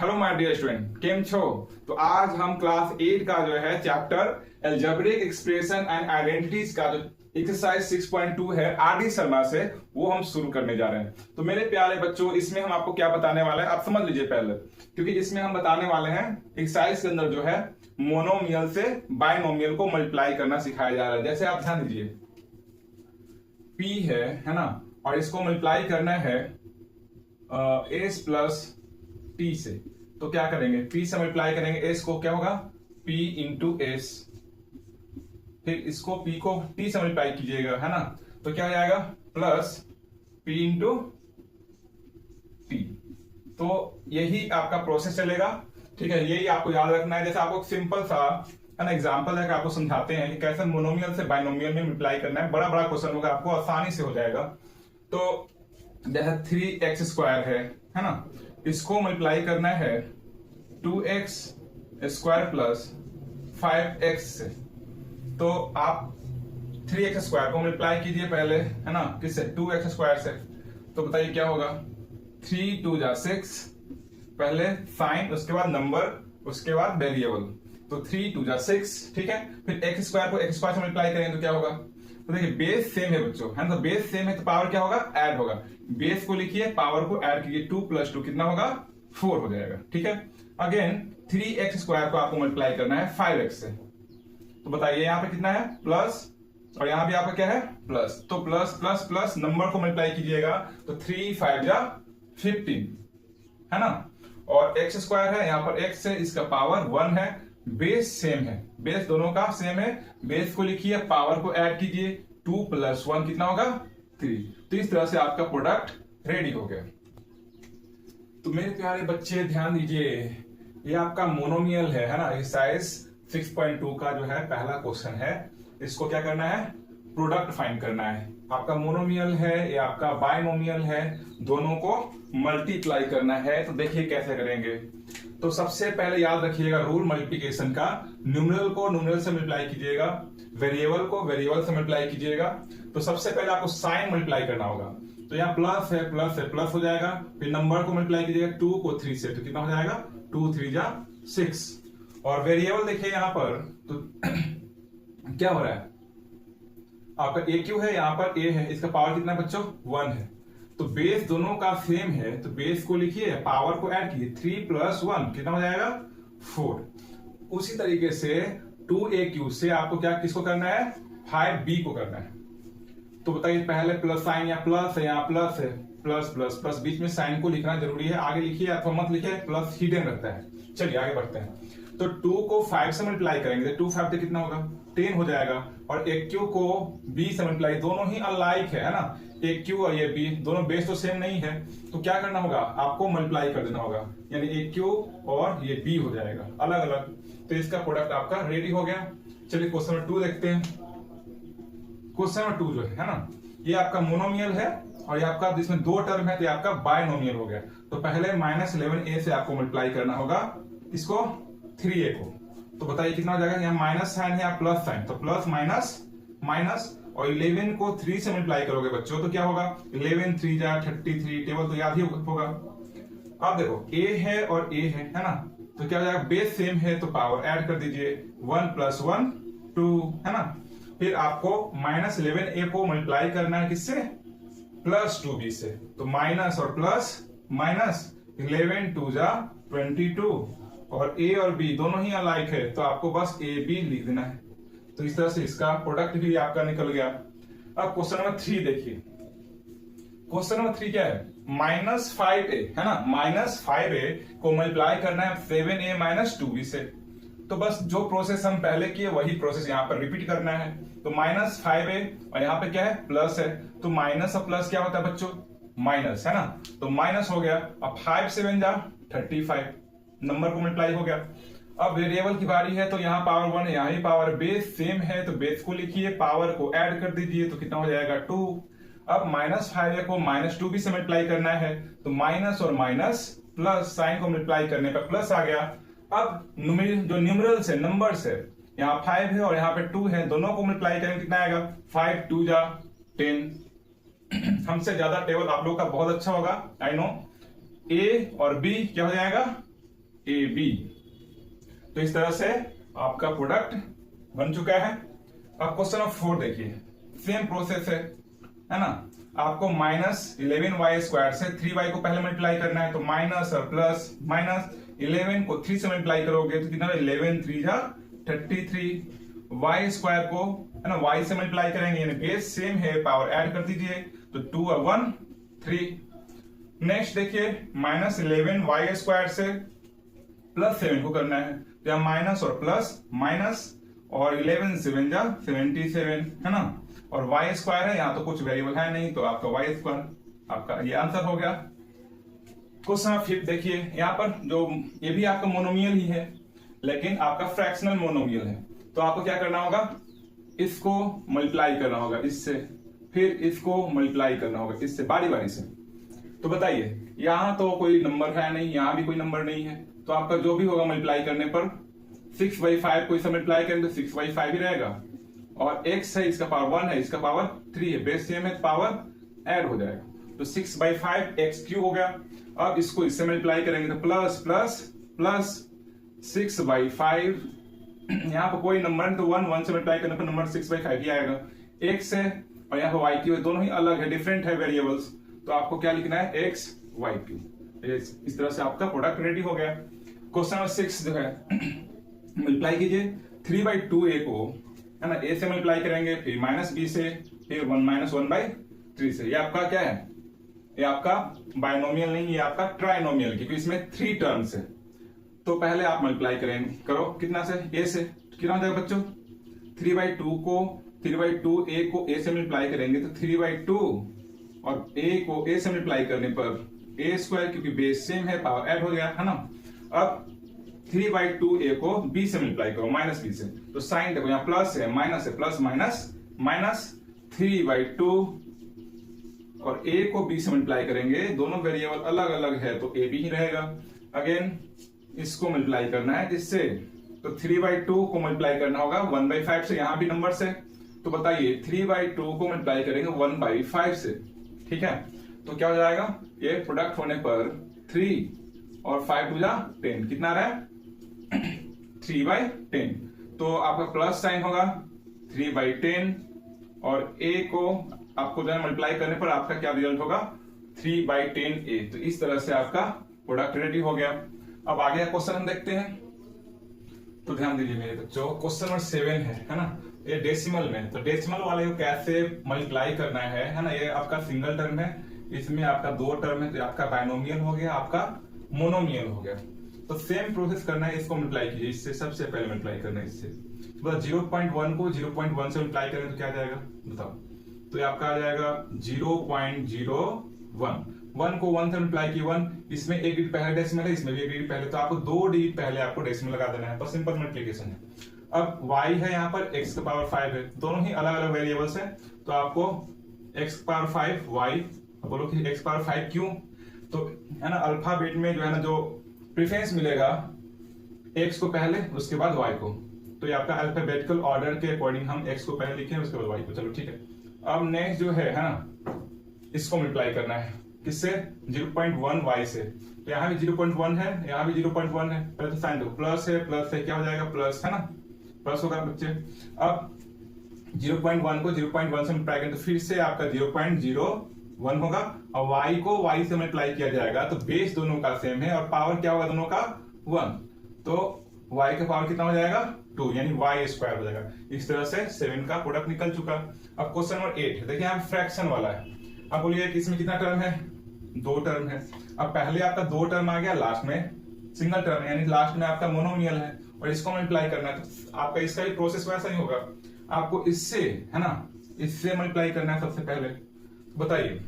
Hello my dear student, केम छो। तो आज हम क्लास 8 का जो है chapter algebraic expression and identities का जो एक्सरसाइज 6.2 है आर डी शर्मा से, वो हम शुरू करने जा रहे हैं। तो मेरे प्यारे बच्चों, इसमें हम आपको क्या बताने वाले हैं आप समझ लीजिए पहले, क्योंकि इसमें हम बताने वाले हैं एक्सरसाइज के अंदर जो है मोनोमियल से बायनोमियल को मल्टीप्लाई करना सिखाया जा रहा है। जैसे आप ध्यान दीजिए, P है ना, और इसको मल्टीप्लाई करना है एस प्लस टी से। तो क्या करेंगे, P से मल्टीप्लाई करेंगे एस को, क्या होगा P इंटू एस, फिर इसको P को T से मल्टीप्लाई कीजिएगा, है ना, तो क्या हो जाएगा प्लस P इंटू टी। तो यही आपका प्रोसेस चलेगा, ठीक है। यही आपको याद रखना है। जैसे आपको सिंपल सा है ना एग्जांपल है कि आपको समझाते हैं कि कैसे मोनोमियल से बायनोमियल में मल्टीप्लाई करना है। बड़ा बड़ा क्वेश्चन होगा, आपको आसानी से हो जाएगा। तो जैसे 3x² है ना, इसको मल्टीप्लाई करना है 2x² प्लस 5x से। तो आप 3x² को मल्टीप्लाई कीजिए पहले, है ना, किससे 2x² से। तो बताइए क्या होगा, 3 2 जा 6, पहले साइन उसके बाद नंबर उसके बाद वेरिएबल, तो 3 2 जा 6, ठीक है। फिर x² को x² से मल्टीप्लाई करेंगे तो क्या होगा, तो देखिए बेस सेम है बच्चों, है ना, तो बेस सेम है तो पावर क्या होगा, ऐड होगा। बेस को लिखिए, पावर को ऐड कीजिए, 2 + 2 कितना होगा 4 हो जाएगा, ठीक है। अगेन 3x² को आपको मल्टीप्लाई करना है 5x से। तो बताइए यहाँ पे कितना है प्लस, और यहाँ भी आपका क्या है प्लस, तो प्लस प्लस प्लस नंबर को मल्टीप्लाई कीजिएगा तो 3 5 जा 15, है ना, और x² है यहाँ पर x है, इसका पावर 1 है। बेस सेम है, बेस दोनों का सेम है। बेस को लिखिए, पावर को ऐड कीजिए, 2 + 1 कितना होगा 3। तो इस तरह से आपका प्रोडक्ट रेडी हो गया। तो मेरे प्यारे बच्चे ध्यान दीजिए, ये आपका मोनोमियल है ना, एक्सरसाइज 6.2 का जो है पहला क्वेश्चन है। इसको क्या करना है, प्रोडक्ट फाइंड करना है। आपका मोनोमियल है या आपका बायनोमियल है, दोनों को मल्टीप्लाई करना है। तो देखिए कैसे करेंगे। तो सबसे पहले याद रखिएगा रूल मल्टीप्लिकेशन का, न्यूमरल को न्यूमरल से मल्टीप्लाई कीजिएगा, वेरिएबल को वेरिएबल से मल्टीप्लाई कीजिएगा। तो सबसे पहले आपको साइन मल्टीप्लाई करना होगा, तो यहाँ प्लस है प्लस है प्लस हो जाएगा। फिर नंबर को मल्टीप्लाई कीजिएगा 2 को 3 से, तो कितना हो जाएगा 2 3 जा 6। और वेरिएबल देखिए यहाँ पर, तो क्या हो रहा है आपका AQ है, यहाँ पर A है, इसका पावर कितना है बच्चों 1 है। तो बेस दोनों का सेम है, तो बेस को लिखिए, पावर को ऐड कीजिए, 3 + 1 कितना हो जाएगा 4। उसी तरीके से 2AQ से आपको क्या किसको करना है 5B को करना है। तो बताइए पहले प्लस साइन, या प्लस है यहाँ प्लस है, प्लस प्लस प्लस, बीच में साइन को लिखना जरूरी है। आगे लिखिए अथवा मत लिखिए, प्लस हिडन रहता है। चलिए आगे बढ़ते हैं। तो 2 को 5 से मल्टीप्लाई करेंगे, 2 5 कितना होगा 10 हो जाएगा। और AQ को B से मल्टीप्लाई, दोनों ही अनलाइक है ना, AQ और ये B दोनों बेस तो सेम नहीं है। तो क्या करना होगा, आपको मल्टीप्लाई कर देना होगा, यानी AQ और ये B हो जाएगा अलग अलग। तो इसका प्रोडक्ट आपका रेडी हो गया। चलिए क्वेश्चन नंबर 2 देखते हैं। क्वेश्चन नंबर 2 जो है ना, ये आपका मोनोमियल है और ये आपका जिसमें 2 टर्म है, तो ये आपका बायनोमियल हो गया। तो पहले -11a से आपको मल्टीप्लाई करना होगा इसको 3a को। तो बताइए कितना हो जाएगा, यहाँ माइनस साइन है या प्लस साइन, तो प्लस माइनस माइनस, और 11 को 3 से मल्टीप्लाई करोगे बच्चों तो क्या होगा 11 3 जा 33, टेबल तो याद ही होगा। अब देखो a है और a है ना, तो क्या हो जाएगा बेस सेम है तो पावर ऐड कर दीजिए, 1 + 1 2, है ना। फिर आपको -11a को मल्टीप्लाई करना है किससे, प्लस 2b से। तो माइनस और प्लस माइनस, 11 2 जा 22, और a और b दोनों ही अलाइक है, तो आपको बस AB लिख देना है। तो इस तरह से इसका प्रोडक्ट भी आपका निकल गया। अब क्वेश्चन नंबर 3 देखिए। क्वेश्चन नंबर 3 क्या है, -5a है ना, -5a को मल्टीप्लाई करना है 7a - 2b से। तो बस जो प्रोसेस हम पहले किए वही प्रोसेस यहाँ पर रिपीट करना है। तो -5a और यहाँ पे क्या है प्लस है, तो माइनस और प्लस क्या होता है बच्चों माइनस, है ना, तो माइनस हो गया। अब 5 7 जा 35, नंबर को मल्टीप्लाई हो गया। अब वेरिएबल की बारी है, तो यहाँ पावर 1 है, यहाँ ही पावर, बेस सेम है तो बेस को लिखिए, पावर को ऐड कर दीजिए, तो कितना हो जाएगा 2। अब -5a को -2b से मल्टीप्लाई करना है, तो माइनस और माइनस प्लस, साइन को मल्टीप्लाई करने पर प्लस आ गया। अब जो न्यूमरल्स है नंबर्स है, यहाँ 5 है और यहाँ पे 2 है, दोनों को मल्टीप्लाई करेंगे कितना आएगा 5 2 जा 10। हमसे ज्यादा टेबल आप लोग का बहुत अच्छा होगा, आई नो। A और B क्या हो जाएगा ए बी। तो इस तरह से आपका प्रोडक्ट बन चुका है। अब क्वेश्चन नंबर 4 देखिए, सेम प्रोसेस है ना। आपको -11y² से 3y को पहले मल्टीप्लाई करना है, तो माइनस और प्लस, -11 को 3 से मल्टीप्लाई करोगे तो कितना 11 3 जा 33। y² को है ना y से मल्टीप्लाई करेंगे, यानी बेस सेम है, पावर ऐड कर दीजिए, तो 2 और 1 3। नेक्स्ट देखिए, -11y² से +7 को करना है, तो यहाँ माइनस और प्लस, माइनस और 11 7 जा 77 है ना। और y² है, यहाँ तो कुछ वेरिएबल है नहीं, तो आपका y² आपका ये आंसर हो गया। क्वेश्चन नंबर 5 देखिए, यहाँ पर जो ये भी आपका मोनोमियल ही है, लेकिन आपका फ्रैक्शनल मोनोमियल है। तो आपको क्या करना होगा, इसको मल्टीप्लाई करना होगा इससे, फिर इसको मल्टीप्लाई करना होगा इससे, बारी बारी से। तो बताइए, यहाँ तो कोई नंबर है नहीं, यहाँ भी कोई नंबर नहीं है, तो आपका जो भी होगा मल्टीप्लाई करने पर 6/5 को इससे मल्टीप्लाई करेंगे तो 6/5 ही रहेगा। और x है, इसका पावर 1 है, इसका पावर 3 है, बेस सेम है, पावर ऐड हो जाएगा, तो 6/5 x³ हो गया। अब इसको इससे मल्टीप्लाई करेंगे तो प्लस प्लस प्लस 6/5, यहाँ पर कोई नंबर नहीं, तो 1 से मल्टीप्लाई करने पर नंबर 6/5 ही आएगा। x है और यहाँ पर y³ दोनों ही अलग है, डिफरेंट है वेरिएबल्स, तो आपको क्या लिखना है, x y³। इस तरह से आपका प्रोडक्ट रेडी हो गया। क्वेश्चन नंबर 6 जो है, मल्टीप्लाई कीजिए 3/2a को है ना a से मल्टीप्लाई करेंगे, फिर -b से, फिर 1 - 1/3 से। ये आपका क्या है, ये आपका बायनोमियल नहीं, ये आपका ट्राइनोमियल, क्योंकि इसमें 3 टर्म्स है। तो पहले आप मल्टीप्लाई करो कितना से, a से, कितना हो जाएगा बच्चों, 3/2a को a से मल्टीप्लाई करेंगे तो 3/2, और a को a से मल्टीप्लाई करने पर a², क्योंकि बेस सेम है, पावर ऐड हो गया है ना। अब 3/2a को b से मल्टीप्लाई करो, -b से, तो साइन देखो यहाँ प्लस है, माइनस है, प्लस माइनस 3/2, और a को b से मल्टीप्लाई करेंगे, दोनों वेरिएबल अलग अलग है तो a भी ही रहेगा। अगेन इसको मल्टीप्लाई करना है इससे, तो 3/2 को मल्टीप्लाई करना होगा 1/5 से, यहाँ भी नंबर से, तो बताइए 3/2 को मल्टीप्लाई करेंगे 1/5 से, ठीक है। तो क्या हो जाएगा, ये प्रोडक्ट होने पर 3 और 5 2 10, कितना रहा है 3/10। तो आपका प्लस साइन होगा 3/10, और a को आपको जो है मल्टीप्लाई करने पर आपका क्या रिजल्ट होगा, 3/10a। तो इस तरह से आपका प्रोडक्ट रेडी हो गया। अब आगे का क्वेश्चन हम देखते हैं, तो ध्यान दीजिए मेरे बच्चों, क्वेश्चन नंबर 7 है ना, ये डेसिमल में। तो डेसिमल वाले को कैसे मल्टीप्लाई करना है ना। ये आपका सिंगल टर्म है, इसमें आपका 2 टर्म है, तो आपका बायनोमियल हो गया, आपका मोनोमियल हो गया। तो सेम प्रोसेस करना है, इसको मल्टीप्लाई कीजिए इससे, सबसे पहले मल्टीप्लाई करना है इससे। तो 0.1 को 0.1 से मल्टीप्लाई करें तो क्या आ जाएगा बताओ, तो ये आपका आ जाएगा 0.01। 1 को 1 से मल्टीप्लाई की 1, इसमें एक डिजिट पहले डेसिमल है, इसमें भी एक डिजिट पहले, तो आपको 2 डिजिट पहले आपको डेसिमल लगा देना है, तो सिंपल मल्टीप्लिकेशन है। अब y है यहाँ पर, x का पावर 5 है, दोनों ही अलग अलग वेरिएबल्स है, तो आपको x का पावर 5 y, बोलो कि x पावर 5 क्यों, तो है ना अल्फाबेट में जो है ना जो प्रीफरेंस मिलेगा x को पहले, उसके बाद y को, तो ये आपका अल्फाबेटिकल ऑर्डर के अकॉर्डिंग हम x को पहले लिखे, उसके बाद y को। चलो ठीक है। अब नेक्स्ट जो है ना, इसको मल्टीप्लाई करना है किससे, 0.1 y से। तो यहाँ भी 0.1 है, यहाँ भी 0.1 है, पहले तो साइन दो, प्लस है, क्या हो जाएगा प्लस, है ना, प्लस होगा बच्चे। अब 0.1 को 0.1 से मल्टीप्लाई करें तो फिर से आपका 0.01 होगा, और y को y से मल्टीप्लाई किया जाएगा, तो बेस दोनों का सेम है और पावर क्या होगा दोनों का 1, तो y का पावर कितना हो जाएगा 2, यानी y² हो जाएगा। इस तरह से 7 का प्रोडक्ट निकल चुका। अब क्वेश्चन नंबर 8 देखिए, यहाँ फ्रैक्शन वाला है। अब बोलिए कि इसमें कितना टर्म है, 2 टर्म है। अब पहले आपका 2 टर्म आ गया, लास्ट में सिंगल टर्म, यानी लास्ट में आपका मोनोमियल है, और इसको मल्टीप्लाई करना है, तो आपका इसका भी प्रोसेस वैसा ही होगा, आपको इससे है ना, इससे मल्टीप्लाई करना है सबसे पहले। बताइए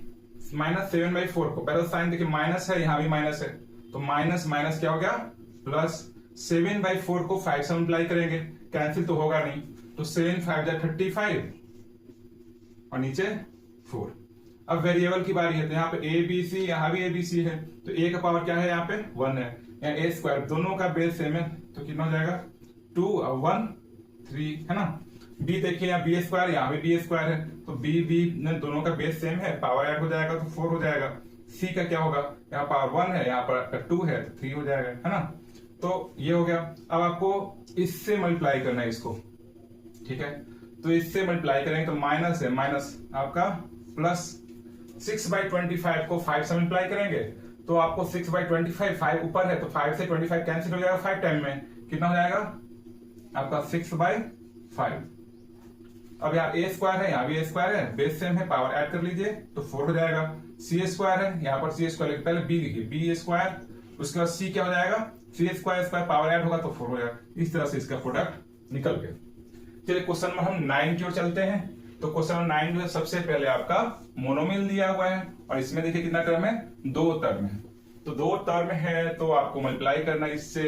-7/4 को पहले साइन देखिए, माइनस है, यहाँ भी माइनस है, तो माइनस माइनस क्या हो गया प्लस, 7/4 को 5 से मल्टीप्लाई करेंगे, कैंसिल तो होगा नहीं, तो 7 5 35 और नीचे 4। अब वेरिएबल की बारी है, तो यहाँ पे a b c, यहाँ भी a b c है, तो a का पावर क्या है यहाँ पे 1 है, यहाँ a², दोनों का बेस सेम है, तो कितना हो जाएगा 2 और 1 3, है ना। b देखिए यहाँ b², यहाँ भी b² है, तो b दोनों का बेस सेम है, पावर ऐड हो जाएगा तो 4 हो जाएगा। c का क्या होगा, यहाँ पावर 1 है, यहाँ पर 2 है तो 3 हो जाएगा, है ना। तो ये हो गया। अब आपको इससे मल्टीप्लाई करना है इसको, ठीक है। तो इससे मल्टीप्लाई करेंगे तो माइनस है, माइनस आपका प्लस 6/25 को 5 से मल्टीप्लाई करेंगे तो आपको 6/25, 5 ऊपर है तो 5 से 25 कैंसिल हो जाएगा 5 टाइम में, कितना हो जाएगा आपका 6/5। अब यहाँ a स्क्वायर है, यहाँ भी a स्क्वायर है, बेस सेम है, पावर ऐड कर लीजिए तो 4 हो जाएगा। c स्क्वायर है, यहाँ पर c स्क्वायर पहले b लिखिए, b स्क्वायर, उसके बाद c क्या हो जाएगा, c square square power add होगा तो 4 हो जाएगा। इस तरह से इसका प्रोडक्ट निकल गया। चलिए क्वेश्चन नंबर हम 9 की ओर चलते हैं। तो क्वेश्चन नंबर 9 जो है सबसे पहले आपका मोनोमियल दिया हुआ है और इसमें देखिए कितना टर्म है, 2 टर्म है। तो 2 टर्म है तो आपको मल्टीप्लाई करना है इससे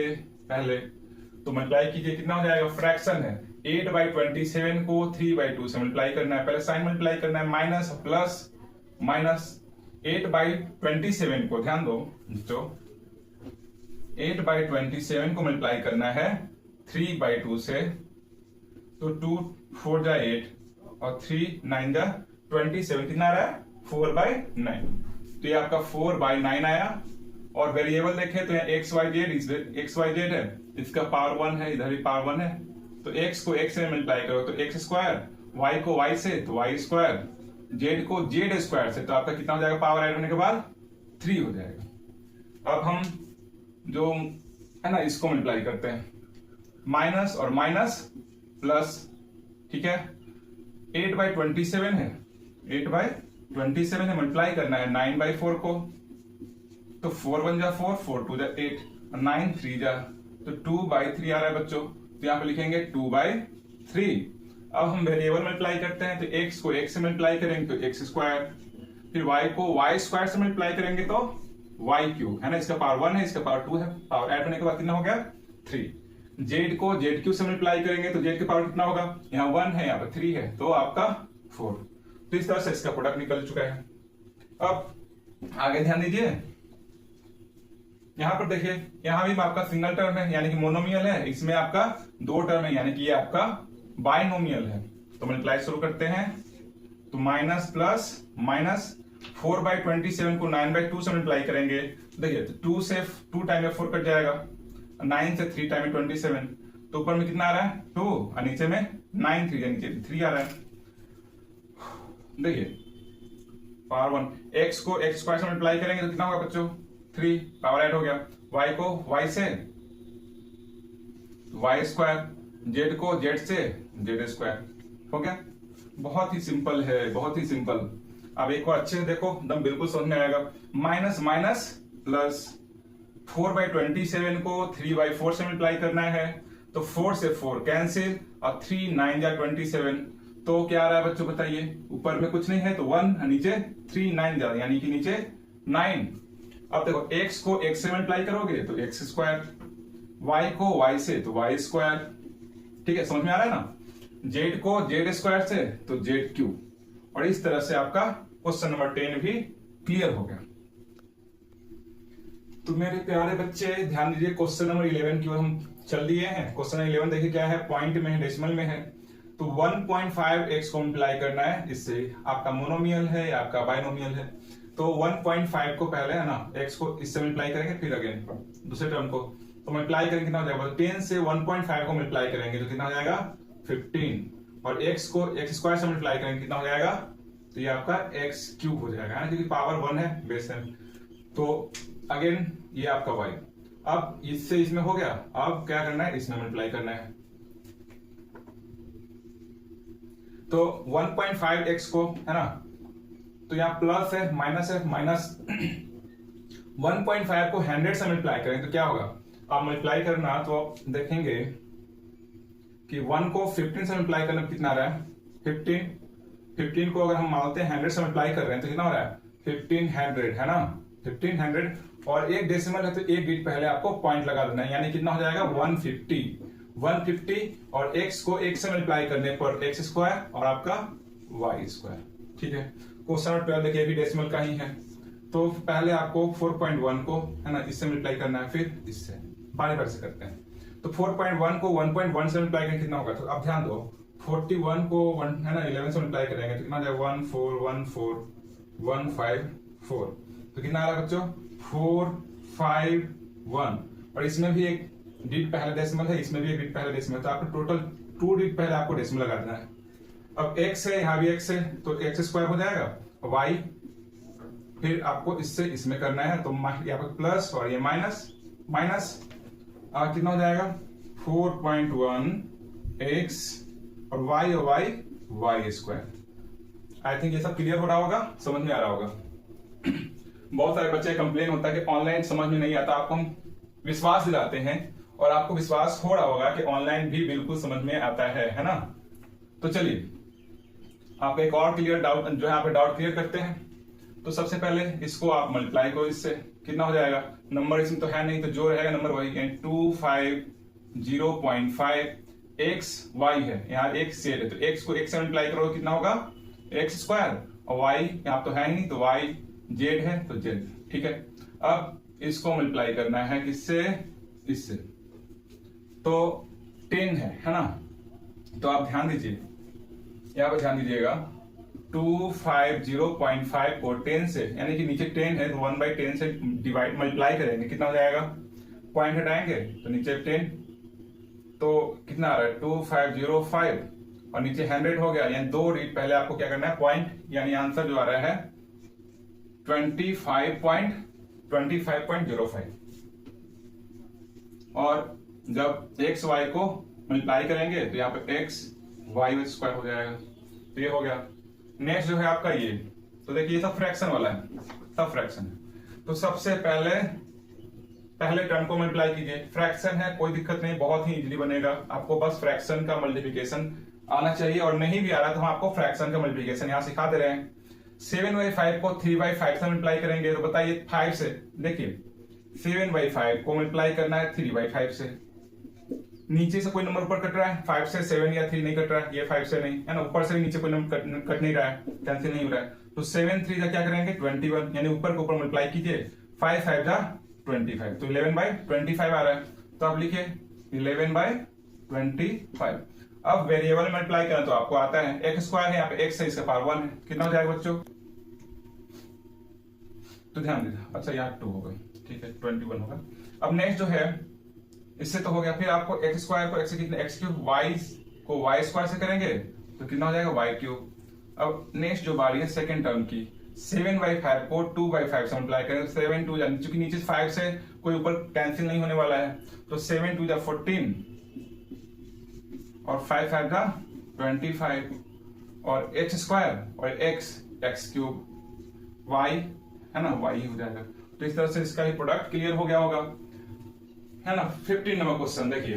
पहले, तो मल्टीप्लाई कीजिए, कितना हो जाएगा, फ्रैक्शन है 8/27 को 3/2 से मल्टीप्लाई करना है, पहले साइन मल्टीप्लाई करना है, माइनस प्लस माइनस 8/27 को ध्यान दो जो 8/27 को मल्टीप्लाई करना है 3/2 से, तो 2 4 जा 8 और 3 9 जा 27, कितना आ रहा है 4/9। तो ये आपका 4/9 आया। और वेरिएबल देखें तो यहाँ XYZ है, इसका पावर 1 है, इधर भी पावर 1 है, तो x को x से मल्टीप्लाई करो तो x स्क्वायर, y को y से तो y स्क्वायर, z को z स्क्वायर से, तो आपका कितना हो जाएगा, पावर ऐड होने के बाद 3 हो जाएगा। अब हम जो है ना इसको मल्टीप्लाई करते हैं, माइनस और माइनस प्लस, ठीक है, 8/27 है, 8/27 है, मल्टीप्लाई करना है 9/4 को, तो 4 1 जा 4, 4 2 जा 8 और 9 3 जा, तो 2/3 आ रहा है बच्चों, तो यहाँ पे लिखेंगे 2/3। अब हम वेरिएबल मल्टीप्लाई करते हैं, तो x को x से मल्टीप्लाई करेंगे तो x स्क्वायर, फिर y को y स्क्वायर से मल्टीप्लाई करेंगे तो y क्यूब, है ना, इसका पावर 1 है, इसका पावर 2 है, पावर ऐड होने के बाद कितना हो गया 3। z को z क्यूब से मल्टीप्लाई करेंगे तो z के पावर कितना होगा, यहाँ 1 है, यहाँ पर 3 है, तो आपका 4। तो इस तरह से इसका प्रोडक्ट निकल चुका है। अब आगे ध्यान दीजिए, यहां पर देखिए, यहां भी आपका सिंगल टर्म है यानी कि मोनोमियल है, इसमें आपका 2 टर्म है यानी कि ये आपका बाइनोमियल है। तो मल्टीप्लाई शुरू करते हैं, तो माइनस प्लस माइनस 4/27 को 9/2 से मल्टीप्लाई करेंगे, देखिए तो 2 से 2 टाइम में 4 कट जाएगा, 9 से 3 टाइम में 27, तो ऊपर में कितना आ रहा है 2 और नीचे में 9 3 नीचे 3 आ रहा है। देखिए पावर 1, x को x स्क्वायर से मल्टीप्लाई करेंगे तो कितना होगा बच्चों 3, पावर ऐड हो गया, y को y से y स्क्वायर, z को z से z स्क्वायर, हो गया। बहुत ही सिंपल है, बहुत ही सिंपल। अब एक और अच्छे से देखो, एकदम बिल्कुल समझ में आएगा। माइनस माइनस प्लस 4/27 को 3/4 से मल्टीप्लाई करना है, तो 4 से 4 कैंसिल और 3 9 जा 27, तो क्या आ रहा है बच्चों बताइए, ऊपर में कुछ नहीं है तो 1, नीचे 3 9 जा यानी कि नीचे 9। अब देखो x को x से मल्टीप्लाई करोगे तो x स्क्वायर, y को y से तो y स्क्वायर, ठीक है, समझ में आ रहा है ना, z को z स्क्वायर से तो z क्यूब, और इस तरह से आपका क्वेश्चन नंबर 10 भी क्लियर हो गया। तो मेरे प्यारे बच्चे ध्यान दीजिए, क्वेश्चन नंबर 11 की ओर हम चल दिए हैं। क्वेश्चन नंबर 11 देखिए क्या है, पॉइंट में है, डेसिमल में है, तो 1.5x को मल्टीप्लाई करना है, इससे आपका मोनोमियल है या आपका बाइनोमियल है। तो 1.5 को पहले है ना x को इससे मल्टीप्लाई करेंगे, फिर अगेन दूसरे टर्म को, तो मल्टीप्लाई करेंगे कितना हो जाएगा, 10 से 1.5 को मल्टीप्लाई करेंगे तो कितना हो जाएगा 15, और x को x स्क्वायर से मल्टीप्लाई करेंगे कितना हो जाएगा, तो ये आपका x क्यूब हो जाएगा, क्योंकि पावर 1 है, बेस है। तो अगेन ये आपका y, अब इससे इसमें हो गया, अब क्या करना है, इसमें मल्टीप्लाई करना है। तो 1.5x को है ना, तो यहाँ प्लस है माइनस है, माइनस 1.5 को 100 से मल्टीप्लाई करें तो क्या होगा, आप मल्टीप्लाई करना तो देखेंगे कि 1 को 15 से मल्टीप्लाई करना कितना आ रहा है 15 को अगर हम मानते हैं 100 से मल्टीप्लाई कर रहे हैं तो कितना हो रहा है 1500, है ना 1500, और एक डेसिमल है तो एक डिजिट पहले आपको पॉइंट लगा देना है, यानी कितना हो जाएगा 150, और x को x से मल्टीप्लाई करने पर x स्क्वायर और आपका y स्क्वायर, ठीक है। क्वेश्चन नंबर 12 देखिए भी डेसिमल का ही है, तो पहले आपको 4.1 को है ना इससे मल्टीप्लाई करना है, फिर इससे बारी बारी से करते हैं। तो 4.1 को 1.1 से मल्टीप्लाई करेंगे कितना होगा, तो अब ध्यान दो 41 को 1 है ना 11 से मल्टीप्लाई करेंगे तो कितना हो जाएगा 1414154, तो कितना आ रहा है बच्चों 451, और इसमें भी एक डिजिट पहले डेसिमल है, इसमें भी एक डिजिट पहले डेसिमल है, तो आपको टोटल 2 डिजिट पहले आपको डेसिमल लगा देना है। अब x है, यहाँ भी x है, तो x स्क्वायर हो जाएगा, y फिर आपको इससे इसमें करना है, तो यहाँ पर प्लस और ये माइनस, कितना हो जाएगा 4.1 x और y स्क्वायर। आई थिंक ये सब क्लियर हो रहा होगा, समझ में आ रहा होगा। बहुत सारे बच्चे कंप्लेन होता है कि ऑनलाइन समझ में नहीं आता, आपको हम विश्वास दिलाते हैं और आपको विश्वास हो रहा होगा कि ऑनलाइन भी बिल्कुल समझ में आता है ना। तो चलिए आप एक और क्लियर डाउट जो है यहाँ पे डाउट क्लियर करते हैं। तो सबसे पहले इसको आप मल्टीप्लाई करो, इससे कितना हो जाएगा, नंबर इसमें तो है नहीं तो जो रहेगा नंबर वही है, 250.5 x y है, यहाँ x z है, तो x को x से मल्टीप्लाई करो कितना होगा x स्क्वायर, और y यहाँ तो है ही नहीं तो y z है तो z, ठीक है। अब इसको मल्टीप्लाई करना है किससे, इससे, तो 10 है ना। तो आप ध्यान दीजिए, यहाँ पर ध्यान दीजिएगा 250.5 को 10 से, यानी कि नीचे 10 है तो 1/10 से डिवाइड मल्टीप्लाई करेंगे, कितना हो जाएगा, पॉइंट हटाएंगे तो नीचे 10, तो कितना आ रहा है 2505 और नीचे 100 हो गया, यानी 2 डिजिट पहले आपको क्या करना है पॉइंट, यानी आंसर जो आ रहा है 25.05। और जब x y को मल्टीप्लाई करेंगे तो यहाँ पे x y स्क्वायर हो जाएगा, तो ये हो गया। नेक्स्ट जो है आपका ये, तो देखिए ये सब फ्रैक्शन वाला है, सब फ्रैक्शन है, तो सबसे पहले टर्म को मल्टीप्लाई कीजिए, फ्रैक्शन है कोई दिक्कत नहीं, बहुत ही इजीली बनेगा, आपको बस फ्रैक्शन का मल्टीप्लिकेशन आना चाहिए, और नहीं भी आ रहा तो हम आपको फ्रैक्शन का मल्टीप्लिकेशन यहाँ सिखा दे रहे हैं। 7/5 को 3/5 से मल्टीप्लाई करेंगे, तो बताइए 5 से, देखिए 7/5 को मल्टीप्लाई करना है 3/5 से, नीचे से कोई नंबर ऊपर कट रहा है, 5 से 7 या 3 नहीं कट रहा है, ये 5 से नहीं है ना, ऊपर से भी नीचे कोई नंबर कट नहीं रहा है, कैंसिल नहीं हो रहा है, तो 7 3 क्या करेंगे 21, यानी ऊपर के ऊपर मल्टीप्लाई कीजिए, 5 5 25, तो 11/25 आ रहा है, तो आप लिखिए 11/25। अब वेरिएबल मल्टीप्लाई करना तो आपको आता है, x स्क्वायर है, यहाँ पे x है, इसका पावर 1 है, कितना हो जाएगा बच्चों, तो ध्यान दीजिए, अच्छा यहाँ 2 होगा, ठीक है 21 होगा। अब नेक्स्ट जो है, इससे तो हो गया, फिर आपको x स्क्वायर को x से कितने x क्यूब, y को y स्क्वायर से करेंगे तो कितना हो जाएगा y क्यूब। अब नेक्स्ट जो बारी है सेकंड टर्म की, 7/5 को 2/5 से मल्टीप्लाई करेंगे, 7 2 चूंकि नीचे 5 से कोई ऊपर कैंसिल नहीं होने वाला है, तो 7 2 14 और 5 5 25 और x स्क्वायर और x क्यूब y है ना, y ही हो जाएगा। तो इस तरह से इसका ही प्रोडक्ट क्लियर हो गया होगा, है ना। 15 नंबर क्वेश्चन देखिए,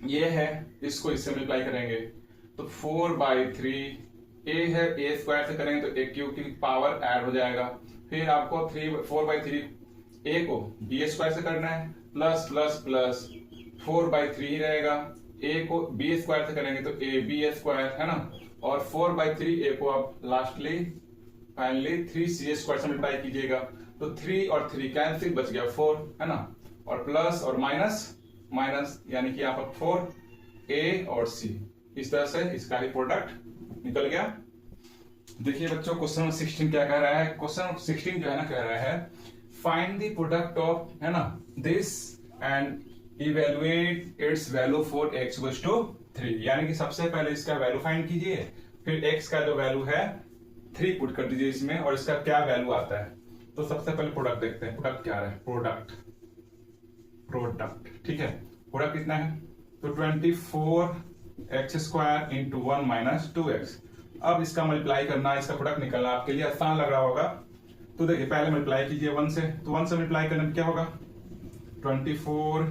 ये है, इसको इससे मल्टीप्लाई करेंगे तो 4/3 a है, a स्क्वायर से करेंगे तो a क्यूब की पावर ऐड हो जाएगा, फिर आपको 4/3 a को b स्क्वायर से करना है, प्लस प्लस प्लस 4/3 ही रहेगा, a को b स्क्वायर से करेंगे तो a b स्क्वायर है ना, और 4/3 a को आप लास्टली फाइनली 3c स्क्वायर से मल्टीप्लाई कीजिएगा, तो 3 और 3 कैंसिल, बच गया 4 है ना, और प्लस और माइनस यानी कि यहाँ पर 4a और c, इस तरह से इसका ही प्रोडक्ट निकल गया। देखिए बच्चों क्वेश्चन नंबर 16 क्या कह रहा है, क्वेश्चन नंबर 16 जो है ना कह रहा है फाइंड द प्रोडक्ट ऑफ है ना this and evaluate its value for x equals to 3, यानी कि सबसे पहले इसका वैल्यू फाइंड कीजिए, फिर x का जो वैल्यू है 3 पुट कर दीजिए इसमें, और इसका क्या वैल्यू आता है। तो सबसे पहले प्रोडक्ट देखते हैं, प्रोडक्ट क्या है, प्रोडक्ट ठीक है, प्रोडक्ट कितना है, तो 24x square into 1 minus 2x। अब इसका मल्टीप्लाई करना, इसका प्रोडक्ट निकलना आपके लिए आसान लग रहा होगा, तो देखिए पहले मल्टीप्लाई कीजिए 1 से, तो 1 से मल्टीप्लाई करने में क्या होगा, 24,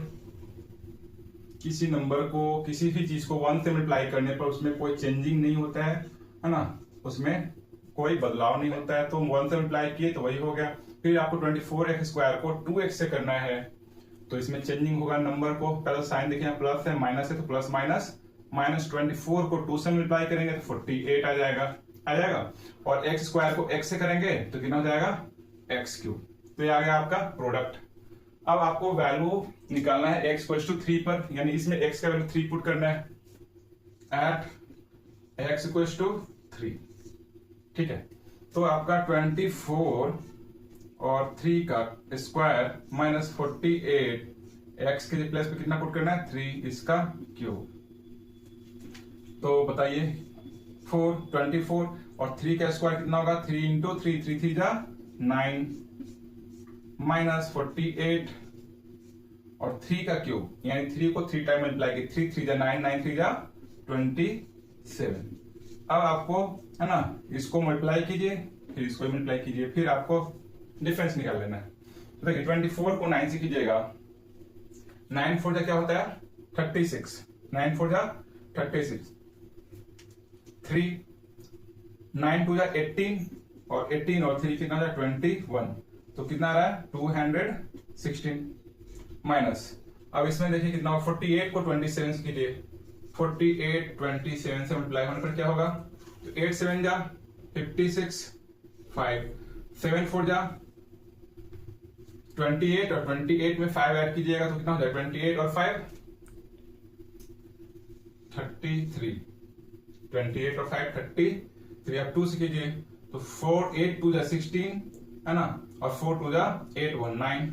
किसी नंबर को किसी भी चीज को 1 से मल्टीप्लाई करने पर उसमें कोई चेंजिंग नहीं होता है ना, उसमें कोई बदलाव नहीं होता है, तो 1 से मल्टीप्लाई किए तो वही हो गया। फिर आपको 24x स्क्वायर को 2x से करना है, तो इसमें चेंजिंग होगा नंबर को, पहले साइन देखिए प्लस है माइनस है, तो प्लस माइनस 24 को 2 से मल्टीप्लाई करेंगे तो 48 आ जाएगा, और x स्क्वायर को x से करेंगे तो कितना हो जाएगा x क्यूब, तो ये आ गया आपका प्रोडक्ट। अब आपको वैल्यू निकालना है x इक्वल्स टू 3 पर, यानी इसमें x का वैल्यू 3 पुट करना है एट x इक्वल्स टू 3, ठीक है। तो आपका 24 और 3 का स्क्वायर माइनस 48 x के प्लेस पे कितना पुट करना है 3 इसका क्यूब। तो बताइए 4 24 और 3 का स्क्वायर कितना होगा 3 इंटू 3 3 3 जा 9 माइनस 48 और 3 का क्यूब यानी 3 को 3 टाइम मल्टीप्लाई की 3 3 जा 9 9 3 जा 27। अब आपको है ना इसको मल्टीप्लाई कीजिए फिर इसको मल्टीप्लाई कीजिए फिर आपको डिफरेंस निकाल लेना है। तो देखिए 24 को 9 से कीजिएगा 9 4 जा क्या होता है 36 9 4 जा 36 3 9 2 जा 18 और 18 और 3 कितना जा 21 तो कितना आ रहा है 216 माइनस। अब इसमें देखिए कितना होगा 48 को 27 से कीजिए 48 27 से मल्टीप्लाई होने पर क्या होगा तो 8 7 जा 56 5 7 4 जा 28 और 28 में 5 ऐड कीजिएगा तो कितना हो जाएगा 28 और 5 33 28 और 5 33 अब 2 से कीजिए तो 4 8 2 जा 16 है ना और 4 2 जा 8 1 9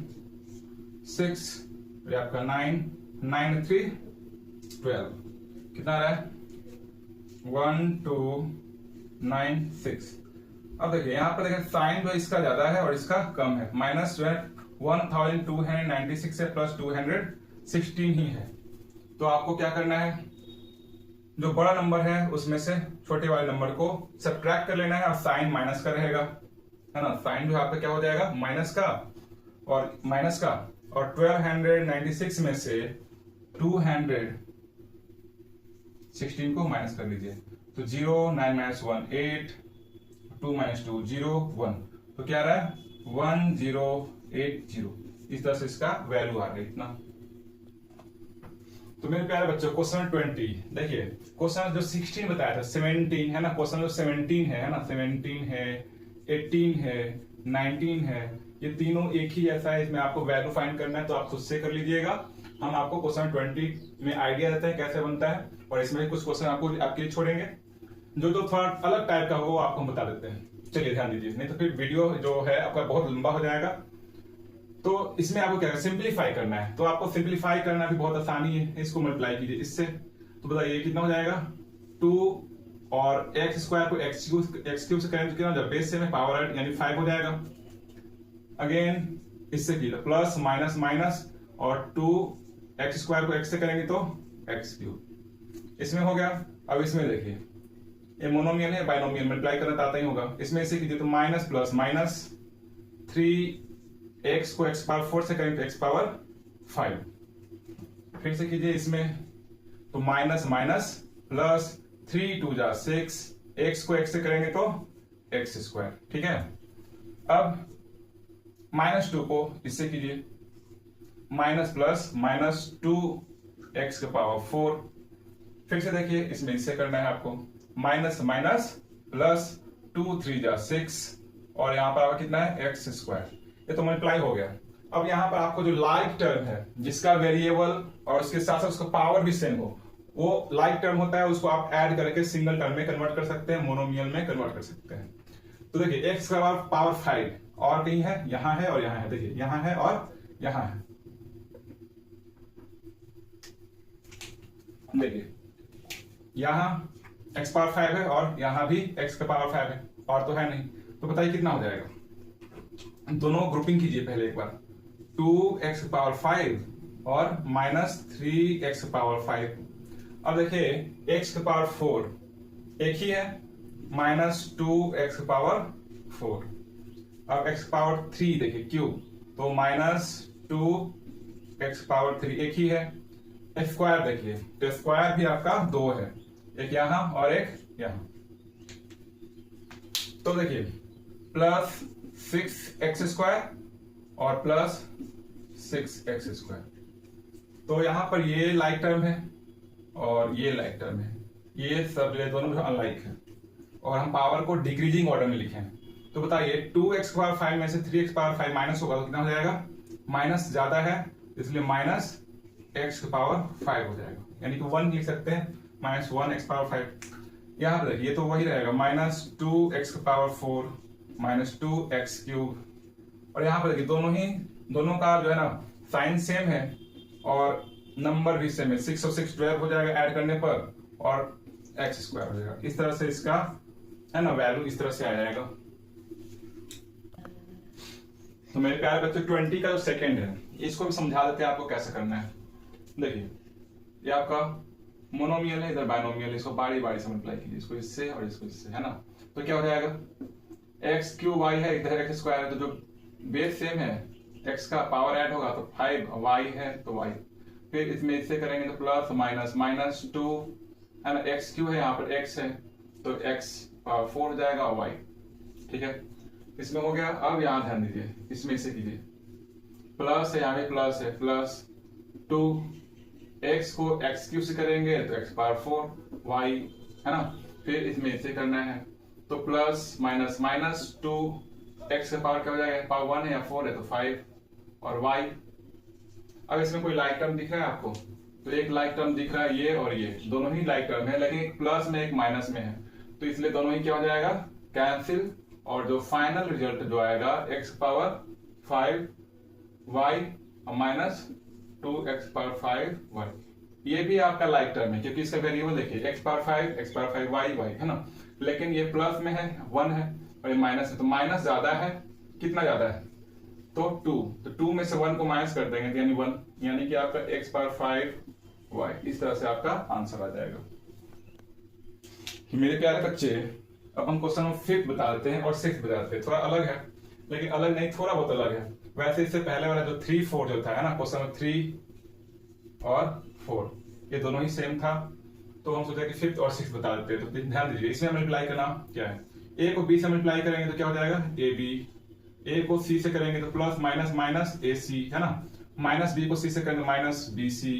6 ये आपका 9 9 3 12 कितना आ रहा है 1 2 9 6। अब देखिए यहाँ पर देखिए साइन जो इसका ज्यादा है और इसका कम है माइनस जो है 1296 है प्लस 216 ही है। तो आपको क्या करना है जो बड़ा नंबर है उसमें से छोटे वाले नंबर को सब्ट्रैक्ट कर लेना है और साइन माइनस का रहेगा है ना। साइन जो यहाँ पे क्या हो जाएगा माइनस का और 1296 में से 216 को माइनस कर लीजिए तो 0 9 minus 1 8 2 minus 2 0 1 तो क्या आ रहा है 1080 इस तरह से इसका वैल्यू आ रहा है इतना। तो मेरे प्यारे बच्चों क्वेश्चन 20 देखिए क्वेश्चन जो 16 बताया था 17 है ना क्वेश्चन जो 17 है ना 17 है 18 है 19 है ये तीनों एक ही ऐसा है। इसमें आपको वैल्यू फाइंड करना है तो आप खुद से कर लीजिएगा। हम आपको क्वेश्चन 20 में आइडिया देते हैं कैसे बनता है और इसमें कुछ क्वेश्चन आपको आपके लिए छोड़ेंगे जो तो थोड़ा अलग टाइप का हो वो आपको बता देते हैं। चलिए ध्यान दीजिए नहीं तो फिर वीडियो जो है आपका बहुत लंबा हो जाएगा। तो इसमें आपको क्या सिंप्लीफाई करना है तो आपको सिंप्लीफाई करना भी बहुत आसानी है। इसको मल्टीप्लाई कीजिए इससे तो बताइए कितना हो जाएगा 2 और एक्स स्क्वायर को एक्स क्यूब से करें तो कितना बेस से में पावर यानी 5 हो जाएगा। अगेन इससे कीजिए प्लस माइनस माइनस और 2 एक्स स्क्वायर को एक्स से करेंगे तो एक्स क्यूब इसमें हो गया। अब इसमें देखिए ये मोनोमियल है बाइनोमियल मल्टीप्लाई करना तो आता ही होगा। इसमें इसे कीजिए तो माइनस प्लस माइनस 3 एक्स को एक्स पावर 4 से करेंगे तो एक्स पावर 5 फिर से कीजिए इसमें तो माइनस माइनस प्लस 3 2 जा 6 एक्स को एक्स से करेंगे तो एक्स स्क्वायर ठीक है। अब माइनस 2 को इससे कीजिए माइनस प्लस माइनस 2 एक्स के पावर 4 फिर से देखिए इसमें इससे करना है आपको माइनस माइनस प्लस 2 3 जा 6 और यहां पर आपका कितना है एक्स स्क्वायर ये तो मल्टीप्लाई हो गया। अब यहां पर आपको जो लाइक टर्म है जिसका वेरिएबल और उसके साथ साथ उसका पावर भी सेम हो वो लाइक टर्म होता है उसको आप ऐड करके सिंगल टर्म में कन्वर्ट कर सकते हैं मोनोमियल में कन्वर्ट कर सकते हैं। तो देखिए एक्स का पावर 5 और कहीं है यहां है और यहां है देखिए यहां है और यहां है देखिए यहां x पावर 5 है और यहां भी x का पावर 5 है और तो है नहीं। तो बताइए कितना हो जाएगा दोनों ग्रुपिंग कीजिए पहले एक बार 2x पावर 5 और माइनस 3x पावर 5। अब देखिए x का पावर 4 एक ही है माइनस 2x पावर 4। अब x पावर 3 देखिए क्यूब तो माइनस 2x पावर 3 एक ही है। स्क्वायर देखिए तो स्क्वायर भी आपका 2 है एक यहां और एक यहां। तो देखिए प्लस 6x स्क्वायर और प्लस 6x स्क्वायर तो यहां पर ये लाइक टर्म है और ये लाइक टर्म है ये सब जो दोनों अनलाइक है और हम पावर को डिक्रीजिंग ऑर्डर में लिखे हैं। तो बताइए 2x पावर 5 में से 3x पावर 5 माइनस होगा तो कितना हो जाएगा माइनस ज्यादा है इसलिए माइनस x पावर 5 हो जाएगा यानी कि 1 लिख सकते हैं माइनस 1x पावर 5। यहां पर देखिए तो वही रहेगा minus 2x power 4 minus 2x cube और यहां पर देखिए दोनों का जो है ना साइन सेम है और नंबर भी सेम है, 6 और 6 12 हो जाएगा ऐड करने पर, और एक्स स्क्वायर हो जाएगा। इस तरह से इसका है ना वैल्यू इस तरह से आ जाएगा। तो मेरे प्यारे बच्चों 20 का जो सेकंड है इसको भी समझा देते हैं आपको कैसे करना है। देखिए ये आपका मोनोमियल है, इधर बायनोमियल है, इसको बारी बारी से मल्टीप्लाई कीजिए, इसको इससे और इसको इससे, है ना। तो क्या हो जाएगा एक्स क्यू वाई है, इधर एक्स स्क्वायर है, तो जो बेस सेम है एक्स का पावर ऐड होगा तो 5, वाई है तो वाई, फिर इसमें इससे करेंगे तो प्लस माइनस माइनस 2 है ना, एक्स क्यू है यहाँ पर एक्स है तो एक्स पावर 4 हो जाएगा और वाई, ठीक है। इसमें हो गया। अब यहाँ ध्यान दीजिए, इसमें इसे कीजिए, प्लस है यहाँ पे प्लस है, प्लस 2 एक्स को एक्स क्यू से करेंगे तो एक्स पावर 4 वाई, है ना, फिर इसमें इसे करना है तो प्लस माइनस माइनस 2 एक्स का पावर क्या हो जाएगा, पावर 1 है या 4 है तो 5 और वाई। अब इसमें कोई लाइक टर्म दिख रहा है आपको, तो एक लाइक टर्म दिख रहा है ये और ये दोनों ही लाइक टर्म है, लेकिन एक प्लस में एक माइनस में है, तो इसलिए दोनों ही क्या हो जाएगा कैंसिल, और जो फाइनल रिजल्ट जो आएगा X power 5 Y minus 2 X power 5 Y, ये भी आपका लाइक टर्म है क्योंकि इसका वेरिएबल देखिए एक्स पावर 5 वाई वाई, है ना, लेकिन ये प्लस में है 1 है और ये माइनस है, तो माइनस ज्यादा है, कितना ज्यादा है तो 2, तो 2 में से 1 को माइनस कर देंगे यानी 1, यानी कि आपका एक्स पावर 5 वाई, इस तरह से आपका आंसर आ जाएगा। मेरे प्यारे बच्चे अब हम क्वेश्चन नंबर 5 बता देते हैं और 6 बता देते हैं, थोड़ा अलग है लेकिन अलग नहीं थोड़ा बहुत अलग है। वैसे इससे पहले वाला जो 3 4 जो था है ना, क्वेश्चन नंबर 3 और 4 ये दोनों ही सेम था, तो हम सोचे कि 5th और 6th बता देते हैं। तो ध्यान दीजिए, इसमें मल्टीप्लाई करना क्या है, ए को बी से मल्टीप्लाई करेंगे तो क्या हो जाएगा ए बी, ए को सी से करेंगे तो plus minus minus A C, है ना, माइनस बी को सी से करेंगे minus B C,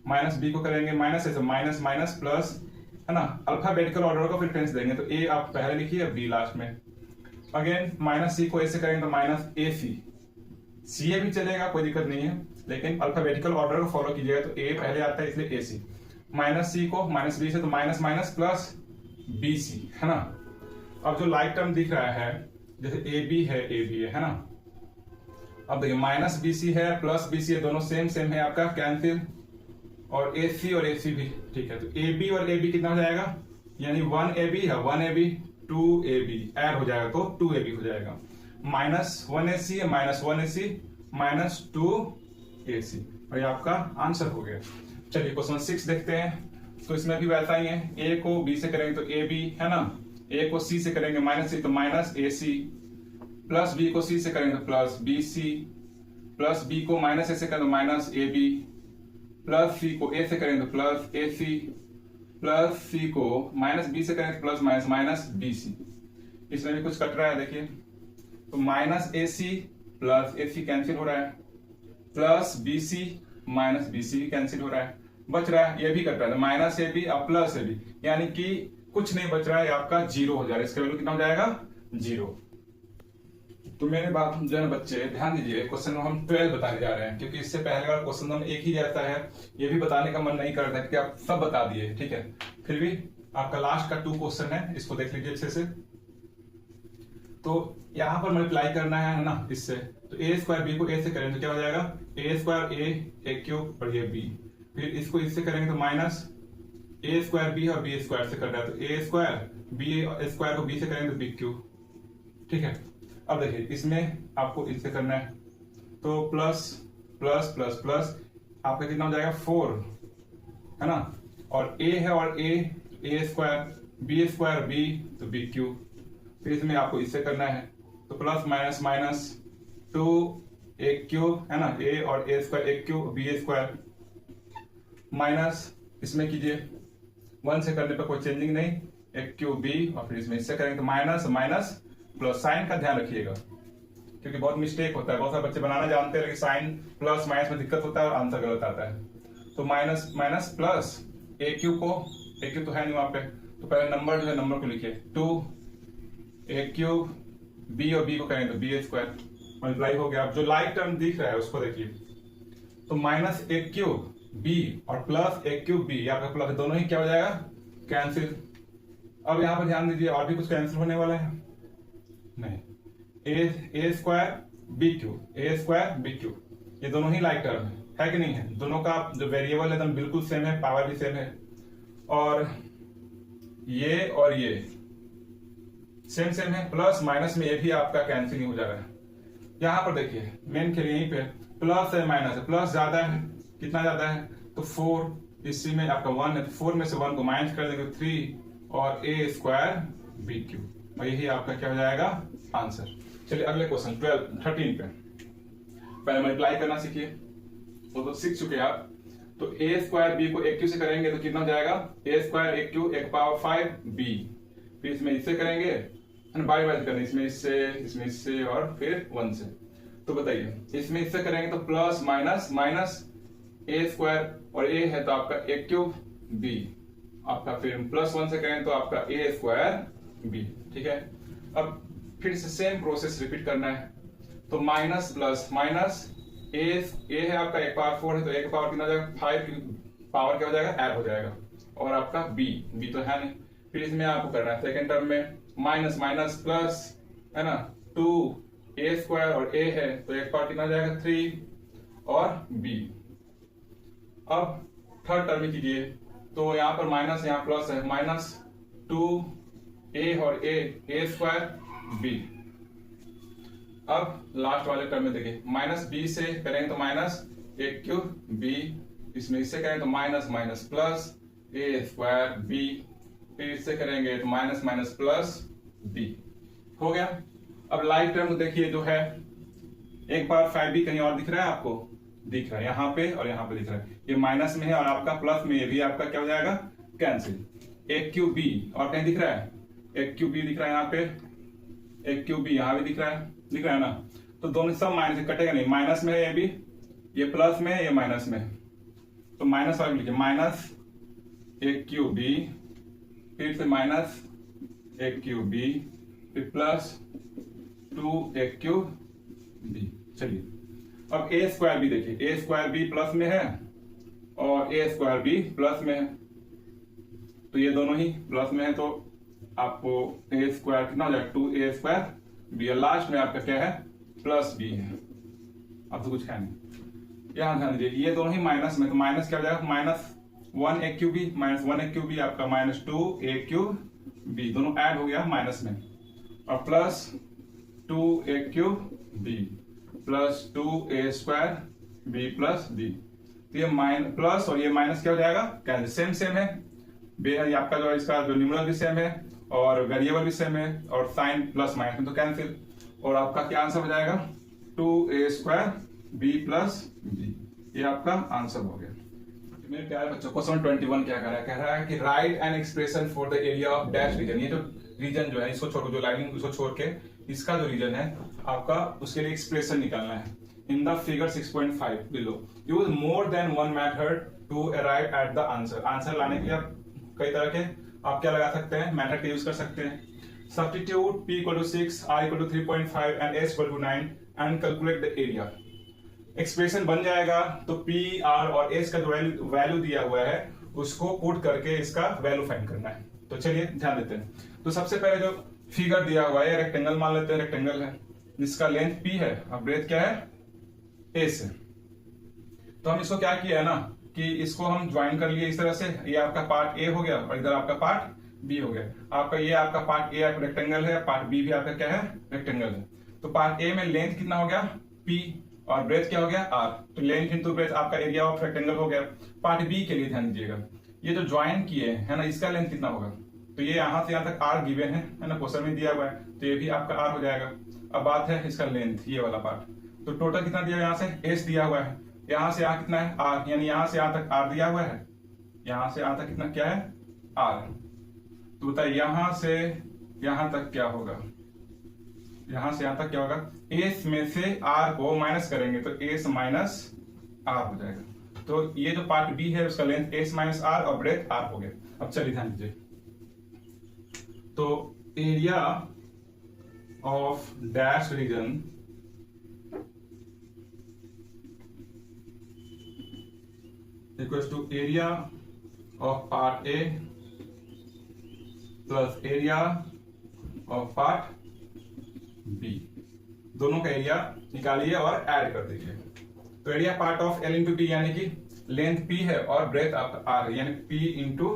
minus B को करेंगे माइनस ए से माइनस माइनस प्लस, है ना, अल्फाबेटिकल ऑर्डर का प्रेफरेंस देंगे तो ए आप पहले लिखिए बी लास्ट में, अगेन माइनस सी को ए से करेंगे तो माइनस ए सी, सी ए भी चलेगा कोई दिक्कत नहीं है, लेकिन अल्फाबेटिकल ऑर्डर को फॉलो कीजिएगा तो ए पहले आता है इसलिए ए सी, माइनस सी को माइनस बी से तो minus minus plus B C, है ना। अब जो लाइक टर्म दिख रहा है जैसे ए बी है ना, अब देखिए माइनस बी सी है प्लस बी सी है, दोनों सेम सेम है आपका कैंसिल, और ए सी और ए सी भी ठीक है, तो ए बी और ए बी कितना हो जाएगा, यानी 1 ए बी है 1 A B 2 A B add हो जाएगा तो 2 ए बी हो जाएगा, माइनस 1 ए सी है माइनस 1 ए सी माइनस 2 ए सी, और ये आपका आंसर हो गया। चलिए क्वेश्चन 6 देखते हैं, तो इसमें भी वैसा ही है, ए को बी से करेंगे तो ए बी, है ना, ए को सी से करेंगे माइनस सी तो minus A C, plus B को सी से करेंगे तो plus B C, plus B को माइनस ए से करेंगे तो minus A B, plus C को ए से करेंगे तो plus A C, plus C को माइनस बी से करेंगे तो plus minus minus B C. इसमें भी कुछ कट रहा है देखिए, तो minus A C plus A C cancel हो रहा है, plus B C minus B C cancel हो रहा है, बच रहा है ये भी कट रहा है माइनस ए बी और प्लस ए बी, यानी कि कुछ नहीं बच रहा है, आपका 0 हो जाएगा, इसका वैल्यू कितना हो जाएगा 0। तो मेरे बात जो है बच्चे ध्यान दीजिए, क्वेश्चन हम 12 बताने जा रहे हैं क्योंकि इससे पहले वाला क्वेश्चन हम एक ही जैसा है, ये भी बताने का मन नहीं कर रहा है कि आप सब बता दिए, ठीक है, फिर भी आपका लास्ट का 2 क्वेश्चन है, इसको देख लीजिए अच्छे से। तो यहां पर मल्टीप्लाई करना है ना इससे, तो ए स्क्वायर बी को ए से करेंगे तो क्या हो जाएगा ए स्क्वायर ए क्यूब और ये बी, फिर इसको इससे करेंगे तो माइनस ए स्क्वायर बी और बी स्क्वायर से करना है तो ए स्क्वायर बी स्क्वायर को बी से करेंगे तो बी क्यूब, ठीक है। अब देखिए इसमें आपको इससे करना है तो प्लस प्लस प्लस प्लस आपका कितना हो जाएगा 4, है ना, और ए है और ए स्क्वायर बी तो बी क्यूब, फिर इसमें आपको इससे करना है तो प्लस माइनस माइनस 2 ए क्यूब, है ना, ए और ए स्क्वायर ए क्यूब बी स्क्वायर, माइनस इसमें कीजिए 1 से करने पर कोई चेंजिंग नहीं, एक क्यूब बी, और फिर इसमें इससे करेंगे तो माइनस माइनस प्लस, साइन का ध्यान रखिएगा क्योंकि बहुत मिस्टेक होता है, बहुत सारे बच्चे बनाना जानते हैं लेकिन साइन प्लस माइनस में दिक्कत होता है और आंसर गलत आता है, तो माइनस माइनस प्लस ए क्यूब को, ए क्यूब तो है नहीं वहां पे, तो पहले नंबर जो है नंबर को लिखिए 2 ए क्यूब, बी और बी को करेंगे तो बी स्क्वायर, मल्टीप्लाई हो गया। अब जो लाइक टर्म दिख रहा है उसको देखिए, तो माइनस ए क्यूब बी और प्लस ए क्यूब बी, आपका प्लस दोनों ही क्या हो जाएगा कैंसिल। अब यहां पर ध्यान दीजिए और भी कुछ कैंसिल होने वाला है नहीं, ए स्क्वायर बी क्यूब ये दोनों ही लाइक टर्म है कि नहीं है? दोनों का जो वेरिएबल है एकदम बिल्कुल सेम है, पावर भी सेम है, और ये सेम सेम है। प्लस माइनस में ये भी आपका कैंसिल हो जा रहा है। यहाँ पर देखिए मेन के लिए यहीं पे प्लस है माइनस है, प्लस ज्यादा है, कितना ज्यादा है तो 4, इसी में आपका 1 है तो 4 में से 1 को माइनस कर देंगे 3 और a स्क्वायर बी क्यूब, और यही आपका क्या हो जाएगा आंसर। चलिए अगले क्वेश्चन 13 पे पहले मल्टीप्लाई करना सीखिए, वो तो सीख चुके आप। तो a स्क्वायर बी को एक क्यू से करेंगे तो कितना हो जाएगा, a स्क्वायर एक क्यू एक पावर 5 b, फिर इसमें इससे करेंगे बाई बाई करनी, इसमें इससे और फिर 1 से। तो बताइए इसमें इससे करेंगे तो plus minus minus a square और a है तो आपका एक क्यूब b, आपका फिर प्लस 1 से करेंगे तो आपका a स्क्वायर b, ठीक है। अब फिर से सेम प्रोसेस रिपीट करना है, तो माइनस प्लस माइनस a है आपका एक पावर 4 है तो एक पावर कितना हो जाएगा 5 की पावर क्या हो जाएगा ऐड हो जाएगा, और आपका b तो है नहीं। फिर इसमें आपको करना है सेकेंड टर्म में माइनस माइनस प्लस है ना 2a स्क्वायर और a है तो एक पावर कितना हो जाएगा 3 और b। अब थर्ड टर्म में कीजिए तो यहाँ पर माइनस यहाँ प्लस है, माइनस 2a और a स्क्वायर b। अब लास्ट वाले टर्म में देखिए माइनस b से करेंगे तो माइनस एक क्यूब b, इसमें इससे करेंगे तो minus minus plus a square b, फिर इससे करेंगे तो माइनस माइनस प्लस b हो गया। अब लाइट टर्म देखिए जो है एक बार 5b कहीं और दिख रहा है आपको, दिख रहा है यहाँ पे और यहाँ पे दिख रहा है, ये माइनस में है और आपका प्लस में, ये भी आपका क्या हो जाएगा कैंसिल। एक क्यूब b और कहीं दिख रहा है, एक क्यूब b दिख रहा है यहाँ पे, एक क्यूब b यहाँ भी दिख रहा है ना, तो दोनों सब माइनस से कटेगा नहीं, माइनस में है ये भी, ये प्लस में है ये माइनस में, तो माइनस वाले लिखिए माइनस एक क्यूब b, फिर से माइनस एक क्यूब b, फिर प्लस 2 एक क्यूब b। चलिए अब a स्क्वायर b देखिए, a स्क्वायर b प्लस में है और a स्क्वायर b प्लस में है, तो ये दोनों ही प्लस में है तो आपको a स्क्वायर कितना हो जाएगा 2a स्क्वायर b, और लास्ट में आपका क्या है प्लस b है। अब तो कुछ है नहीं, यहां ध्यान दीजिए ये दोनों ही माइनस में, तो माइनस क्या हो जाएगा माइनस 1 एक क्यूब b माइनस 1 एक क्यूब b, आपका माइनस 2 एक क्यूब b, दोनों ऐड हो गया माइनस में, और प्लस 2 एक cube b plus 2a square b plus b, तो ये माइनस प्लस और ये माइनस क्या हो जाएगा कैंसिल, सेम है, आपका जो इसका जो न्यूमरल भी सेम है और वेरिएबल भी सेम है और साइन प्लस माइनस में तो कैंसिल, और आपका क्या आंसर हो जाएगा 2a square b plus b, ये आपका आंसर हो गया। मेरे प्यारे बच्चों क्वेश्चन 21 क्या कह रहा है कि write an expression for the area of dash region, ये जो रीजन जो है इसको छोड़, जो लाइनिंग इसको छोड़ के इसका जो रीजन है आपका उसके लिए एक्सप्रेशन निकालना है। In the figure 6.5 below use more than one method to arrive at the answer, answer लाने के लिए आप कई तरह के आप क्या लगा सकते हैं मेथड का यूज कर सकते हैं। Substitute p = 6, r = 3.5 and s = 9 and calculate the area. Expression बन जाएगा तो p, r और s का जो वैल्यू दिया हुआ है उसको पुट करके इसका वैल्यू फाइंड करना है। तो चलिए ध्यान देते हैं। तो सबसे पहले जो फिगर दिया हुआ है रेक्टेंगल मान लेते हैं, रेक्टेंगल है जिसका लेंथ p है और ब्रेथ क्या है s है। तो हम इसको क्या किया है ना कि इसको हम ज्वाइन कर लिए इस तरह से, ये आपका पार्ट a हो गया और इधर आपका पार्ट b हो गया। आपका ये आपका पार्ट a रेक्टेंगल है, पार्ट b भी आपका क्या है रेक्टेंगल है। तो पार्ट a में लेंथ कितना हो गया p और ब्रेथ क्या हो गया r, तो लेंथ इंटू ब्रेथ आपका एरिया ऑफ रेक्टेंगल हो गया। पार्ट b के लिए ध्यान दीजिएगा, ये जो ज्वाइन किए है ना इसका लेंथ कितना होगा, तो ये यहां से यहां तक r गिवन है ना, क्वेश्चन में दिया हुआ है तो ये भी आपका r हो जाएगा। अब बात है इसका लेंथ, ये वाला पार्ट, तो टोटल कितना दिया यहाँ से s दिया हुआ है, यहाँ से यहाँ कितना है r, यानी यहाँ से यहाँ तक r दिया हुआ है, यहाँ से यहाँ तक कितना क्या है r। तो बताइए यहाँ से यहाँ तक क्या होगा, यहाँ से यहाँ तक क्या होगा, s में से r को माइनस करेंगे तो s माइनस r हो जाएगा। तो ये जो पार्ट b है उसका लेंथ s माइनस r और ब्रेथ r हो गया। अब चलिए ध्यान दीजिए, तो area of dash region equals to area of part a plus area of part b, दोनों का एरिया निकालिए और ऐड कर दीजिए। तो area part of L into B यानी कि लेंथ पी है और ब्रेथ आर यानी P into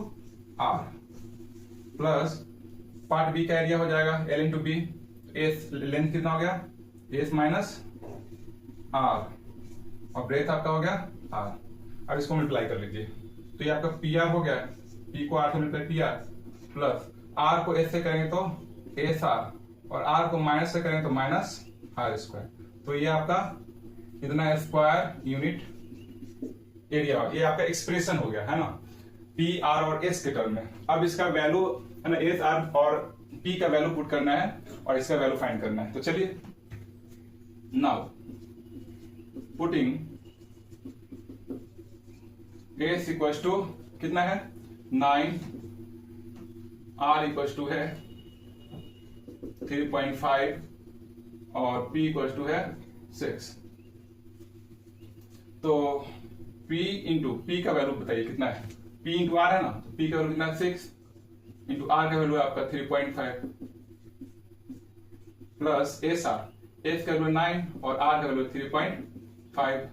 R plus part B का एरिया हो जाएगा L into B, S length कितना हो गया एस माइनस आर और ब्रेथ आपका हो गया आर। अब इसको मल्टीप्लाई कर लीजिए तो ये आपका पी आर हो गया, पी को आर से multiply P R plus R को एस से करेंगे तो एस आर और आर को माइनस से करेंगे तो माइनस आर स्क्वायर। तो ये आपका इतना स्क्वायर यूनिट एरिया, ये आपका एक्सप्रेशन हो गया है ना पी आर और एस के टर्म में। अब इसका वैल्यू है ना एस आर और पी का वैल्यू पुट करना है और इसका वैल्यू फाइंड करना है। तो चलिए now putting S equal to कितना है 9, आर इक्वल टू है 3.5 और P इक्वल टू है 6। तो P इंटू पी का वैल्यू बताइए कितना है, P इंटू आर है ना, तो P का वैल्यू कितना है 6 इंटू आर का वैल्यू है आपका 3.5 प्लस एस आर, एस का वैल्यू 9 और आर का वैल्यू 3.5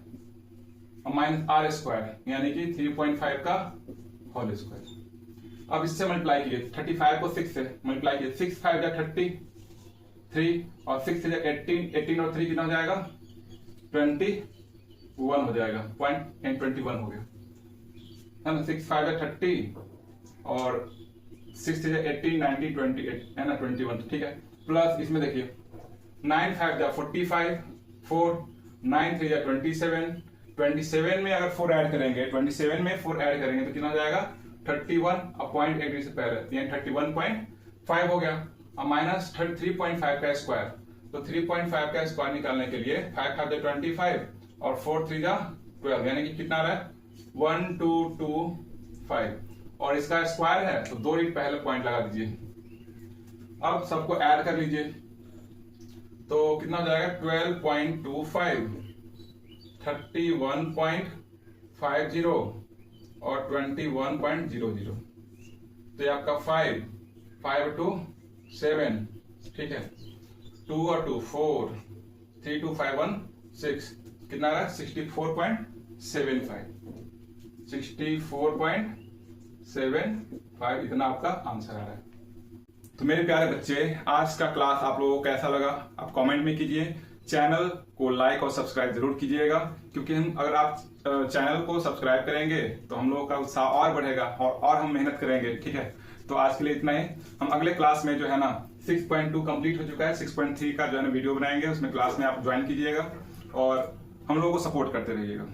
और माइनस आर स्क्वायर यानी कि 3.5 का होल स्क्वायर। अब इससे मल्टीप्लाई कीजिए 35 को 6 से मल्टीप्लाई कीजिए, 6 5 जा 33 और 6 से जा 18 और 3 कितना हो जाएगा 21 हो जाएगा, 0.21 हो गया है ना। 6 5 जा 30 और 6 से जा 18 19 28 है ना 21, ठीक है। प्लस इसमें देखिए 9 5 जा 45 4 9 3 जा 27 में अगर 4 ऐड करेंगे 27 में 4 ऐड करेंगे तो कितना हो जाएगा 31 और 0.8 से पहले यानी 31.5 हो गया और माइनस 3.5 का स्क्वायर। तो 3.5 का स्क्वायर निकालने के लिए 5 5 25 और 4 3 12 यानी कि कितना आ रहा है 1225 और इसका स्क्वायर है तो 2 डिजिट पहले पॉइंट लगा दीजिए। अब सबको ऐड कर लीजिए तो कितना हो जाएगा 12.25 31.50 और 21.00। तो ये आपका 5 2 7 ठीक है 2 और 2 4 3 2 5 1 6 कितना आ रहा है 64.75 इतना आपका आंसर आ रहा है। तो मेरे प्यारे बच्चे आज का क्लास आप लोगों को कैसा लगा आप कमेंट में कीजिए, चैनल को लाइक और सब्सक्राइब जरूर कीजिएगा क्योंकि हम अगर आप चैनल को सब्सक्राइब करेंगे तो हम लोगों का उत्साह और बढ़ेगा और हम मेहनत करेंगे, ठीक है। तो आज के लिए इतना ही, हम अगले क्लास में जो है ना 6.2 कंप्लीट हो चुका है, 6.3 का जो है ना वीडियो बनाएंगे, उसमें क्लास में आप ज्वाइन कीजिएगा और हम लोगों को सपोर्ट करते रहिएगा।